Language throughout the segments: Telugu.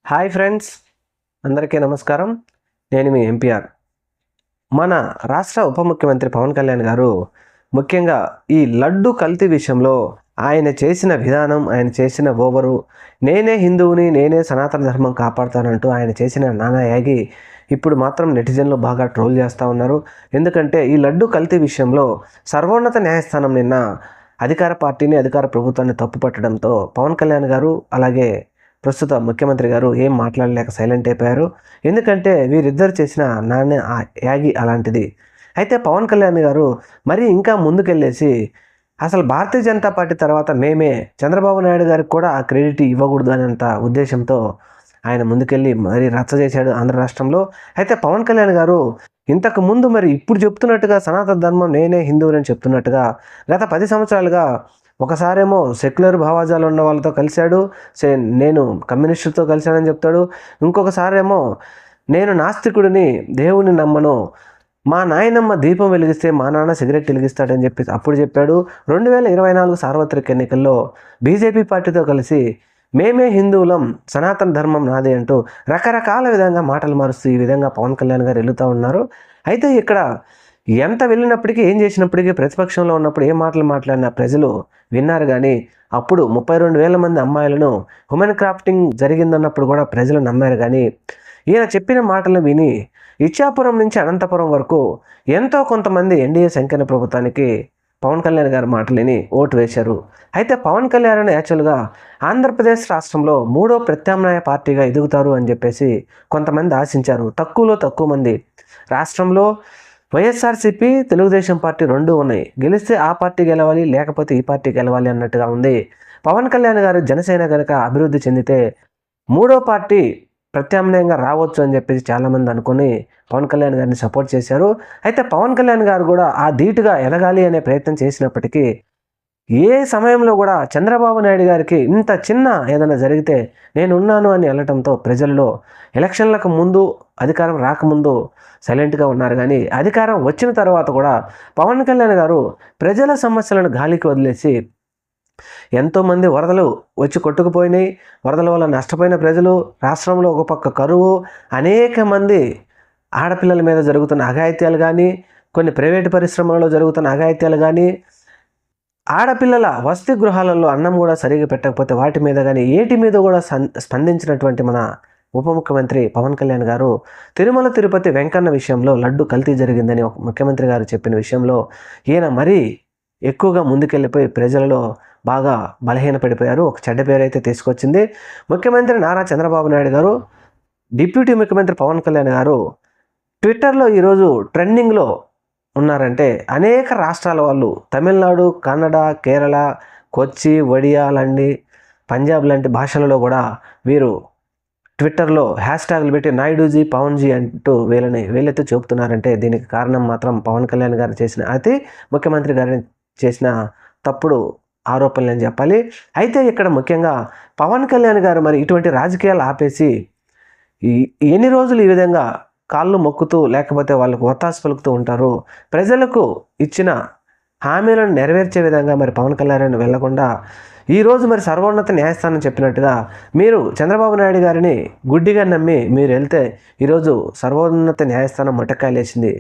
హాయ్ ఫ్రెండ్స్, అందరికీ నమస్కారం. నేను మీ ఎంపీఆర్. మన రాష్ట్ర ఉప ముఖ్యమంత్రి పవన్ కళ్యాణ్ గారు ముఖ్యంగా ఈ లడ్డు కల్తీ విషయంలో ఆయన చేసిన విధానం, ఆయన చేసిన ఓవరు, నేనే హిందువుని, నేనే సనాతన ధర్మం కాపాడుతానంటూ ఆయన చేసిన నానా యాగి ఇప్పుడు మాత్రం నెటిజన్లు బాగా ట్రోల్ చేస్తూ ఉన్నారు. ఎందుకంటే ఈ లడ్డు కల్తీ విషయంలో సర్వోన్నత న్యాయస్థానం నిన్న అధికార పార్టీని, అధికార ప్రభుత్వాన్ని తప్పుపట్టడంతో పవన్ కళ్యాణ్ గారు అలాగే ప్రస్తుత ముఖ్యమంత్రి గారు ఏం మాట్లాడలేక సైలెంట్ అయిపోయారు. ఎందుకంటే వీరిద్దరు చేసిన నాణ్య యాగి అలాంటిది. అయితే పవన్ కళ్యాణ్ గారు మరి ఇంకా ముందుకెళ్ళేసి అసలు భారతీయ జనతా పార్టీ తర్వాత మేమే చంద్రబాబు నాయుడు గారికి కూడా ఆ క్రెడిట్ ఇవ్వకూడదు అనేంత ఉద్దేశంతో ఆయన ముందుకెళ్ళి మరి రచ్చ చేశాడు ఆంధ్ర రాష్ట్రంలో. అయితే పవన్ కళ్యాణ్ గారు ఇంతకు ముందు మరి ఇప్పుడు చెప్తున్నట్టుగా సనాతన ధర్మం నేనే హిందువులని చెప్తున్నట్టుగా గత 10 సంవత్సరాలుగా ఒకసారేమో సెక్యులర్ భావాజాలు ఉన్న వాళ్ళతో కలిశాడు, నేను కమ్యూనిస్టులతో కలిశానని చెప్తాడు. ఇంకొకసారేమో నేను నాస్తికుడిని, దేవుని నమ్మను, మా నాయనమ్మ దీపం వెలిగిస్తే మా నాన్న సిగరెట్ వెలిగిస్తాడని చెప్పి అప్పుడు చెప్పాడు. 2024 సార్వత్రిక ఎన్నికల్లో బీజేపీ పార్టీతో కలిసి మేమే హిందువులం, సనాతన ధర్మం నాదే అంటూ రకరకాల విధంగా మాటలు మారుస్తూ ఈ విధంగా పవన్ కళ్యాణ్ గారు వెళుతూ ఉన్నారు. అయితే ఇక్కడ ఎంత వెళ్ళినప్పటికీ, ఏం చేసినప్పటికీ, ప్రతిపక్షంలో ఉన్నప్పుడు ఏ మాటలు మాట్లాడినా ప్రజలు విన్నారు. కానీ అప్పుడు 32,000 మంది అమ్మాయిలను హ్యూమన్ క్రాఫ్టింగ్ జరిగిందన్నప్పుడు కూడా ప్రజలు నమ్మారు. కానీ ఈయన చెప్పిన మాటలు విని ఇచ్చాపురం నుంచి అనంతపురం వరకు ఎంతో కొంతమంది ఎన్డీఏ సంకీర్ణ ప్రభుత్వానికి పవన్ కళ్యాణ్ గారి మాటలని ఓటు వేశారు. అయితే పవన్ కళ్యాణ్ యాక్చువల్గా ఆంధ్రప్రదేశ్ రాష్ట్రంలో 3వ ప్రత్యామ్నాయ పార్టీగా ఎదుగుతారు అని చెప్పేసి కొంతమంది ఆశించారు. తక్కువలో తక్కువ మంది. రాష్ట్రంలో వైఎస్ఆర్సీపీ, తెలుగుదేశం పార్టీ 2 ఉన్నాయి. గెలిస్తే ఆ పార్టీ గెలవాలి, లేకపోతే ఈ పార్టీ గెలవాలి అన్నట్టుగా ఉంది. పవన్ కళ్యాణ్ గారు జనసేన కనుక అభివృద్ధి చెందితే 3వ పార్టీ ప్రత్యామ్నాయంగా రావచ్చు అని చెప్పేసి చాలామంది అనుకుని పవన్ కళ్యాణ్ గారిని సపోర్ట్ చేశారు. అయితే పవన్ కళ్యాణ్ గారు కూడా ఆ ధీటుగా ఎదగాలి అనే ప్రయత్నం చేసినప్పటికీ ఏ సమయంలో కూడా చంద్రబాబు నాయుడు గారికి ఇంత చిన్న ఏదైనా జరిగితే నేనున్నాను అని వెళ్ళటంతో ప్రజల్లో ఎలక్షన్లకు ముందు, అధికారం రాకముందు సైలెంట్గా ఉన్నారు. కానీ అధికారం వచ్చిన తర్వాత కూడా పవన్ కళ్యాణ్ గారు ప్రజల సమస్యలను గాలికి వదిలేసి ఎంతోమంది వరదలు వచ్చి కొట్టుకుపోయినాయి, వరదల వల్ల నష్టపోయిన ప్రజలు, రాష్ట్రంలో ఒక పక్క కరువు, అనేక మంది ఆడపిల్లల మీద జరుగుతున్న అఘాయిత్యాలు కానీ, కొన్ని ప్రైవేటు పరిశ్రమలలో జరుగుతున్న అఘాయిత్యాలు కానీ, ఆడపిల్లల వసతి గృహాలలో అన్నం కూడా సరిగా పెట్టకపోతే వాటి మీద కానీ ఏటి మీద కూడా స్పందించినటువంటి మన ఉప ముఖ్యమంత్రి పవన్ కళ్యాణ్ గారు తిరుమల తిరుపతి వెంకన్న విషయంలో లడ్డు కల్తీ జరిగిందని ఒక ముఖ్యమంత్రి గారు చెప్పిన విషయంలో ఈయన మరీ ఎక్కువగా ముందుకెళ్ళిపోయి ప్రజలలో బాగా బలహీనపడిపోయారు. ఒక చెడ్డ పేరు అయితే తీసుకొచ్చింది. ముఖ్యమంత్రి నారా చంద్రబాబు నాయుడు గారు, డిప్యూటీ ముఖ్యమంత్రి పవన్ కళ్యాణ్ గారు ట్విట్టర్లో ఈరోజు ట్రెండింగ్లో ఉన్నారంటే అనేక రాష్ట్రాల వాళ్ళు, తమిళనాడు, కన్నడ, కేరళ, కొచ్చి, ఒడియా లాంటి, పంజాబ్ లాంటి భాషలలో కూడా వీరు ట్విట్టర్లో హ్యాష్ట్యాగ్లు పెట్టి నాయుడుజీ, పవన్జీ అంటూ వీళ్ళైతే చెబుతున్నారంటే దీనికి కారణం మాత్రం పవన్ కళ్యాణ్ గారు చేసిన ముఖ్యమంత్రి గారిని చేసిన తప్పుడు ఆరోపణలు అని చెప్పాలి. అయితే ఇక్కడ ముఖ్యంగా పవన్ కళ్యాణ్ గారు మరి ఇటువంటి రాజకీయాలు ఆపేసి ఎన్ని రోజులు ఈ విధంగా కాళ్ళు మొక్కుతూ లేకపోతే వాళ్ళకు ఒత్తాసు పలుకుతూ ఉంటారు? ప్రజలకు ఇచ్చిన హామీలను నెరవేర్చే విధంగా మరి పవన్ కళ్యాణ్ వెళ్లకుండా ఈరోజు మరి సర్వోన్నత న్యాయస్థానం చెప్పినట్టుగా మీరు చంద్రబాబు నాయుడు గారిని గుడ్డిగా నమ్మి మీరు వెళ్తే ఈరోజు సర్వోన్నత న్యాయస్థానం మొట్టకాయలేసింది.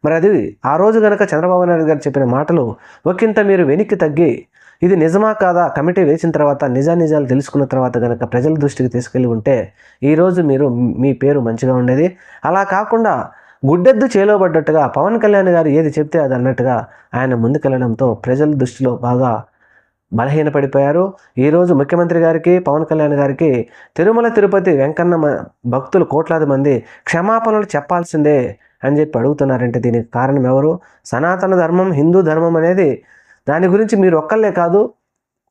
మరి అది ఆ రోజు కనుక చంద్రబాబు నాయుడు గారు చెప్పిన మాటలు ఒకంత మీరు వెనక్కి తగ్గి ఇది నిజమా కాదా కమిటీ వేసిన తర్వాత నిజాలు తెలుసుకున్న తర్వాత కనుక ప్రజల దృష్టికి తీసుకెళ్ళి ఉంటే ఈరోజు మీ పేరు మంచిగా ఉండేది. అలా కాకుండా గుడ్డెద్దు చేలోబడ్డట్టుగా పవన్ కళ్యాణ్ గారు ఏది చెప్తే అది అన్నట్టుగా ఆయన ముందుకెళ్లడంతో ప్రజల దృష్టిలో బాగా బలహీనపడిపోయారు. ఈరోజు ముఖ్యమంత్రి గారికి, పవన్ కళ్యాణ్ గారికి తిరుమల తిరుపతి వెంకన్న భక్తులు కోట్లాది మంది క్షమాపణలు చెప్పాల్సిందే అని చెప్పి అడుగుతున్నారంటే దీనికి కారణం ఎవరు? సనాతన ధర్మం, హిందూ ధర్మం అనేది దాని గురించి మీరు ఒక్కళ్ళే కాదు,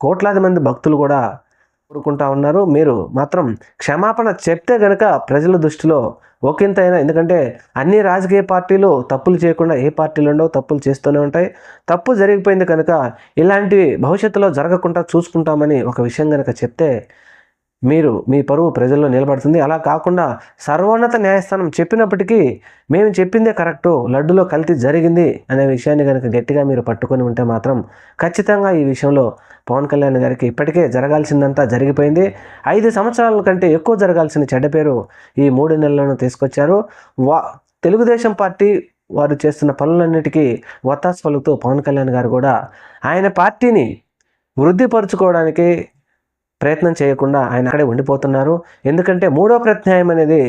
కోట్లాది మంది భక్తులు కూడా కోరుకుంటా ఉన్నారు. మీరు మాత్రం క్షమాపణ చెప్తే గనక ప్రజల దృష్టిలో ఒకంతైనా, ఎందుకంటే అన్ని రాజకీయ పార్టీలు తప్పులు చేయకుండా ఏ పార్టీలు ఉండవు, తప్పులు చేస్తూనే ఉంటాయి. తప్పు జరిగిపోయింది కనుక ఇలాంటివి భవిష్యత్తులో జరగకుండా చూసుకుంటామని ఒక విషయం కనుక చెప్తే మీరు మీ పరువు ప్రజల్లో నిలబడుతుంది. అలా కాకుండా సర్వోన్నత న్యాయస్థానం చెప్పినప్పటికీ మేము చెప్పిందే కరెక్టు, లడ్డులో కల్తీ జరిగింది అనే విషయాన్ని కనుక గట్టిగా మీరు పట్టుకొని ఉంటే మాత్రం ఖచ్చితంగా ఈ విషయంలో పవన్ కళ్యాణ్ గారికి ఇప్పటికే జరగాల్సిందంతా జరిగిపోయింది. 5 సంవత్సరాల కంటే ఎక్కువ జరగాల్సిన చెడ్డ పేరు ఈ 3 నెలల్లోనూ తీసుకొచ్చారు. తెలుగుదేశం పార్టీ వారు చేస్తున్న పనులన్నిటికీ వత్తాసు పలుకుతూ పవన్ కళ్యాణ్ గారు కూడా ఆయన పార్టీని వృద్ధిపరచుకోవడానికి ప్రయత్నం చేయకుండా ఆయన అక్కడే ఉండిపోతున్నారు. ఎందుకంటే 3వ ప్రత్యాయం అనేది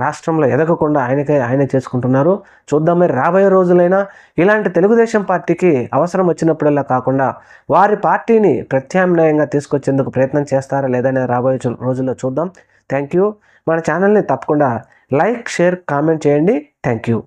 రాష్ట్రంలో ఎదగకుండా ఆయనే చేసుకుంటున్నారు. చూద్దాం మరి రాబోయే రోజులైనా ఇలాంటి తెలుగుదేశం పార్టీకి అవసరం వచ్చినప్పుడల్లా కాకుండా వారి పార్టీని ప్రత్యామ్నాయంగా తీసుకొచ్చేందుకు ప్రయత్నం చేస్తారా లేదనే రాబోయే రోజుల్లో చూద్దాం. Thank you. మన ఛానల్ని తప్పకుండా లైక్, షేర్, కామెంట్ చేయండి. Thank you.